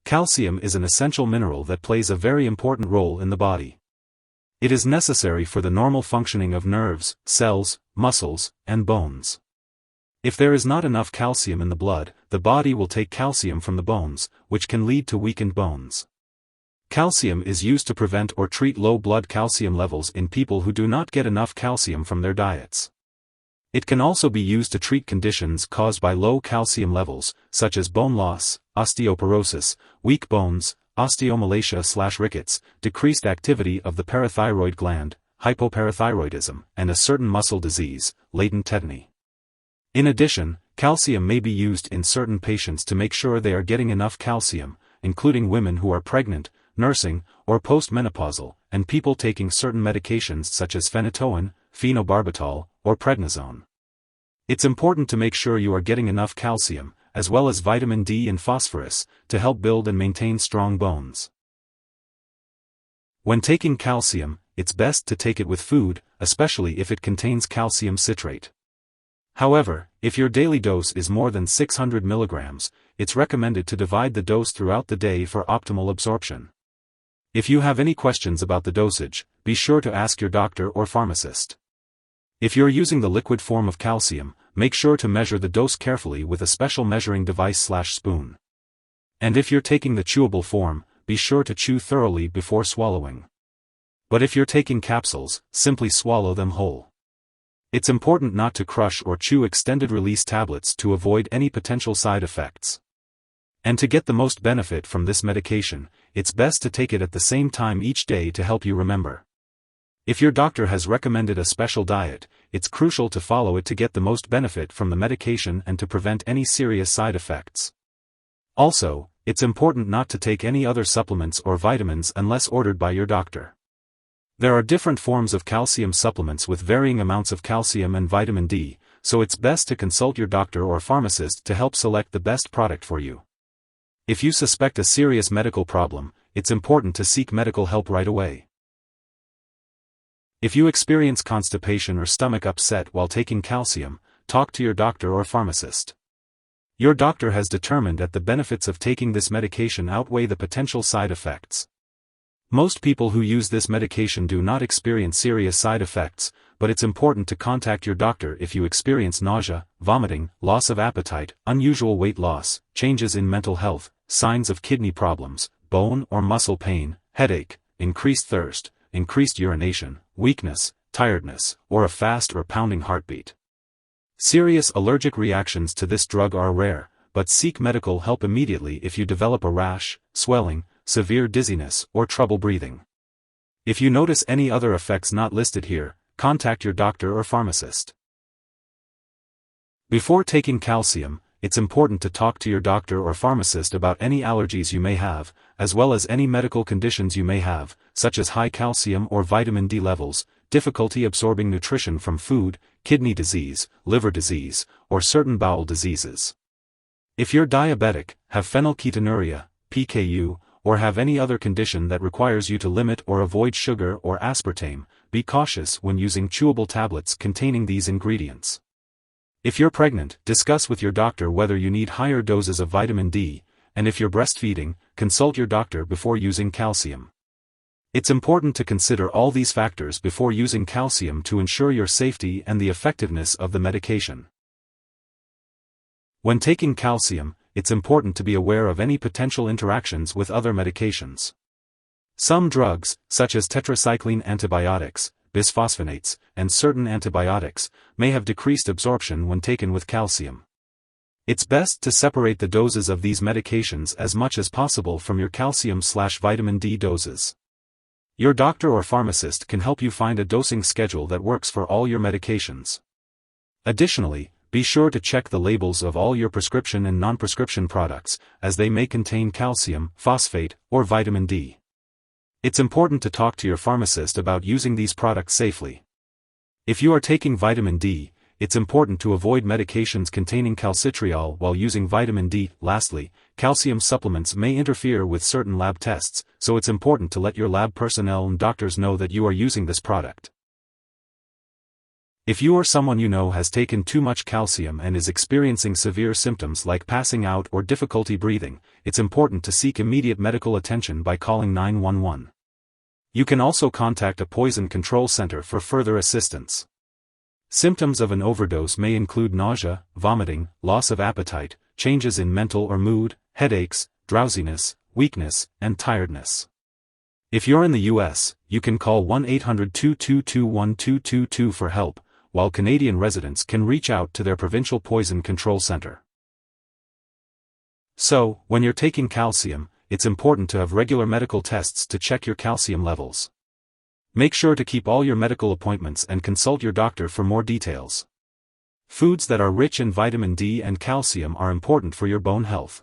Calcium is an essential mineral that plays a very important role in the body. It is necessary for the normal functioning of nerves, cells, muscles, and bones. If there is not enough calcium in the blood, the body will take calcium from the bones, which can lead to weakened bones. Calcium is used to prevent or treat low blood calcium levels in people who do not get enough calcium from their diets. It can also be used to treat conditions caused by low calcium levels, such as bone loss, osteoporosis, weak bones, osteomalacia/rickets, decreased activity of the parathyroid gland, hypoparathyroidism, and a certain muscle disease, latent tetany. In addition, calcium may be used in certain patients to make sure they are getting enough calcium, including women who are pregnant, nursing, or postmenopausal, and people taking certain medications such as phenytoin, phenobarbital, or prednisone. It's important to make sure you are getting enough calcium, as well as vitamin D and phosphorus, to help build and maintain strong bones. When taking calcium, it's best to take it with food, especially if it contains calcium citrate. However, if your daily dose is more than 600 milligrams, it's recommended to divide the dose throughout the day for optimal absorption. If you have any questions about the dosage, be sure to ask your doctor or pharmacist. If you're using the liquid form of calcium, make sure to measure the dose carefully with a special measuring device/spoon. And if you're taking the chewable form, be sure to chew thoroughly before swallowing. But if you're taking capsules, simply swallow them whole. It's important not to crush or chew extended-release tablets to avoid any potential side effects. And to get the most benefit from this medication, it's best to take it at the same time each day to help you remember. If your doctor has recommended a special diet, it's crucial to follow it to get the most benefit from the medication and to prevent any serious side effects. Also, it's important not to take any other supplements or vitamins unless ordered by your doctor. There are different forms of calcium supplements with varying amounts of calcium and vitamin D, so it's best to consult your doctor or pharmacist to help select the best product for you. If you suspect a serious medical problem, it's important to seek medical help right away. If you experience constipation or stomach upset while taking calcium, talk to your doctor or pharmacist. Your doctor has determined that the benefits of taking this medication outweigh the potential side effects. Most people who use this medication do not experience serious side effects, but it's important to contact your doctor if you experience nausea, vomiting, loss of appetite, unusual weight loss, changes in mental health, signs of kidney problems, bone or muscle pain, headache, increased thirst, increased urination, weakness, tiredness, or a fast or pounding heartbeat. Serious allergic reactions to this drug are rare, but seek medical help immediately if you develop a rash, swelling, severe dizziness, or trouble breathing. If you notice any other effects not listed here, contact your doctor or pharmacist. Before taking calcium, it's important to talk to your doctor or pharmacist about any allergies you may have, as well as any medical conditions you may have, such as high calcium or vitamin D levels, difficulty absorbing nutrition from food, kidney disease, liver disease, or certain bowel diseases. If you're diabetic, have phenylketonuria, PKU, or have any other condition that requires you to limit or avoid sugar or aspartame, be cautious when using chewable tablets containing these ingredients. If you're pregnant, discuss with your doctor whether you need higher doses of vitamin D, and if you're breastfeeding, consult your doctor before using calcium. It's important to consider all these factors before using calcium to ensure your safety and the effectiveness of the medication. When taking calcium, it's important to be aware of any potential interactions with other medications. Some drugs, such as tetracycline antibiotics, bisphosphonates, and certain antibiotics, may have decreased absorption when taken with calcium. It's best to separate the doses of these medications as much as possible from your calcium/vitamin D doses. Your doctor or pharmacist can help you find a dosing schedule that works for all your medications. Additionally, be sure to check the labels of all your prescription and non-prescription products, as they may contain calcium, phosphate, or vitamin D. It's important to talk to your pharmacist about using these products safely. If you are taking vitamin D, it's important to avoid medications containing calcitriol while using vitamin D. Lastly, calcium supplements may interfere with certain lab tests, so it's important to let your lab personnel and doctors know that you are using this product. If you or someone you know has taken too much calcium and is experiencing severe symptoms like passing out or difficulty breathing, it's important to seek immediate medical attention by calling 911. You can also contact a poison control center for further assistance. Symptoms of an overdose may include nausea, vomiting, loss of appetite, changes in mental or mood, headaches, drowsiness, weakness, and tiredness. If you're in the US, you can call 1-800-222-1222 for help, while Canadian residents can reach out to their provincial poison control center. So, when you're taking calcium, it's important to have regular medical tests to check your calcium levels. Make sure to keep all your medical appointments and consult your doctor for more details. Foods that are rich in vitamin D and calcium are important for your bone health.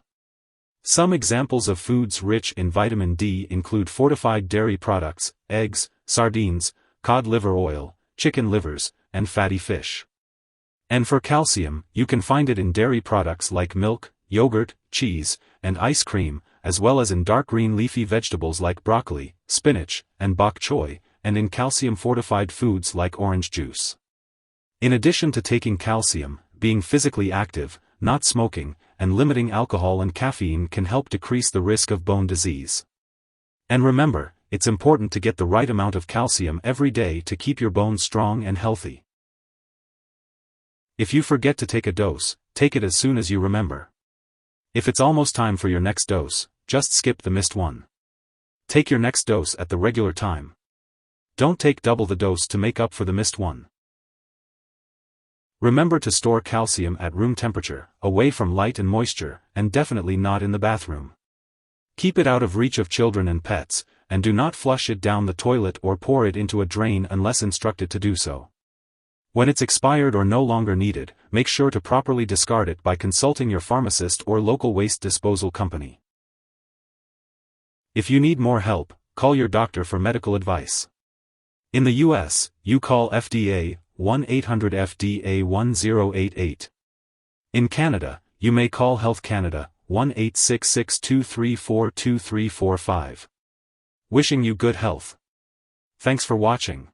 Some examples of foods rich in vitamin D include fortified dairy products, eggs, sardines, cod liver oil, chicken livers, and fatty fish. And for calcium, you can find it in dairy products like milk, yogurt, cheese, and ice cream, as well as in dark green leafy vegetables like broccoli, spinach, and bok choy, and in calcium-fortified foods like orange juice. In addition to taking calcium, being physically active, not smoking, and limiting alcohol and caffeine can help decrease the risk of bone disease. And remember, it's important to get the right amount of calcium every day to keep your bones strong and healthy. If you forget to take a dose, take it as soon as you remember. If it's almost time for your next dose, just skip the missed one. Take your next dose at the regular time. Don't take double the dose to make up for the missed one. Remember to store calcium at room temperature, away from light and moisture, and definitely not in the bathroom. Keep it out of reach of children and pets, and do not flush it down the toilet or pour it into a drain unless instructed to do so. When it's expired or no longer needed, make sure to properly discard it by consulting your pharmacist or local waste disposal company. If you need more help, call your doctor for medical advice. In the US, you call FDA 1-800-FDA-1088. In Canada, you may call Health Canada 1-866-234-2345. Wishing you good health. Thanks for watching.